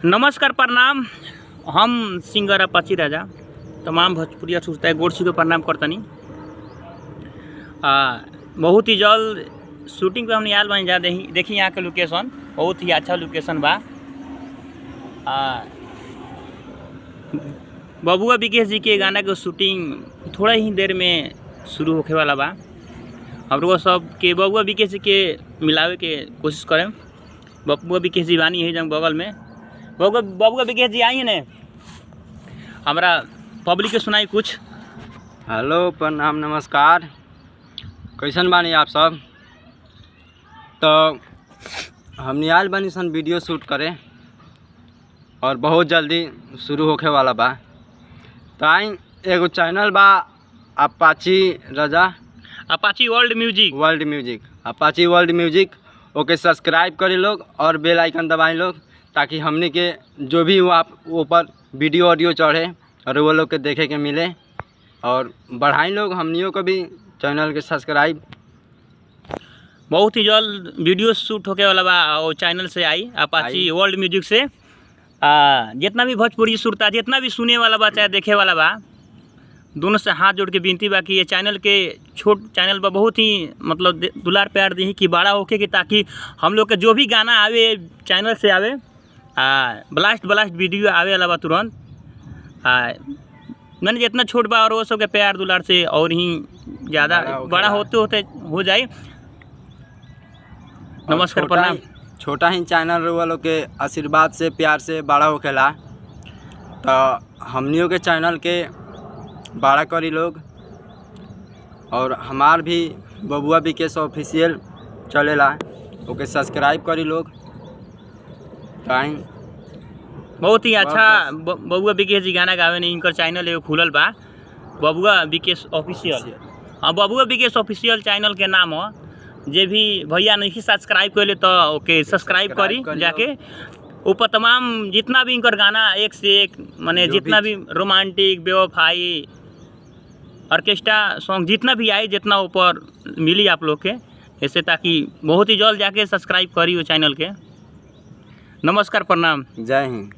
नमस्कार प्रणाम। हम सिंगर अपाची राजा तमाम भोजपुरिया सुनता है गोरसी को प्रणाम करतनी। बहुत ही जल्द शूटिंग पे हमने आयल बन जा देखी यहाँ के लोकेशन बहुत ही अच्छा लोकेशन बा। बबुआ विकेश जी के गाना के शूटिंग थोड़ा ही देर में शुरू होने वाला बा। हम लोग सब के बबुआ विकेश जी के मिलावे के कोशिश करें। बबुआ विकेश जी बानी है जंग बगल में। बबुआ विकेश जी आई ने हमारा पब्लिक के सुनाई कुछ। हेलो प्रणाम नमस्कार, कैसन बानी आप सब। तो हमने आयल बानी सन वीडियो शूट करे और बहुत जल्दी शुरू होखे वाला बा। तो आई एगो चैनल बा अपाची राजा, अपाची अपाची वर्ल्ड म्यूजिक ओके सब्सक्राइब करी लोग और बेल आइकन दबाई लोग, ताकि हमने के जो भी वो आप ऊपर वीडियो ऑडियो चढ़े और वो लोग के देखे के मिले और बढ़ाई लोग हमनियों को भी चैनल के सब्सक्राइब। बहुत ही जल्द वीडियो शूट होके वाला बा और चैनल से आई अपाची वर्ल्ड म्यूजिक से। जितना भी भोजपुरी सुरता जितना भी सुने वाला बा चाहे देखे वाला बा, दोनों से हाथ जोड़ के विनती बा कि ये चैनल के छोट चैनल पर बहुत ही मतलब दुलार प्यार दी कि बड़ा होके कि ताकि हम लोग के जो भी गाना आवे चैनल से आवे ब्लास्ट वीडियो आवे वाला बा तुरंत। मैंने जितना छोट बा और वो सब के प्यार दुलार से और ही ज़्यादा बड़ा होते होते हो जाए। नमस्कार प्रणाम। छोटा ही चैनल वालों के आशीर्वाद से प्यार से बड़ा होकेला, तो हमनियों के चैनल के बड़ा करी लोग और हमार भी बबुआ विकेश ऑफिशियल चलेला ओके सब्सक्राइब करी लोग। बहुत ही अच्छा बबुआ विकेश जी गाना गावे नहीं, इनकर चैनल एगो खुलल बा बबुआ विकेश ऑफिशियल। हाँ, बबुआ विकेश ऑफिशियल चैनल के नाम हो। जे भी भैया नहीं सब्सक्राइब कर ले तो ओके सब्सक्राइब करी जाके। ऊपर तमाम जितना भी इनकर गाना एक से एक माने जितना भी रोमांटिक बेवफाई ऑर्केस्ट्रा सॉन्ग जितना भी आए जितना ऊपर मिली आप लोग के ऐसे, ताकि बहुत ही जल्द जाके सब्सक्राइब करी वो चैनल के। नमस्कार प्रणाम, जय हिंद।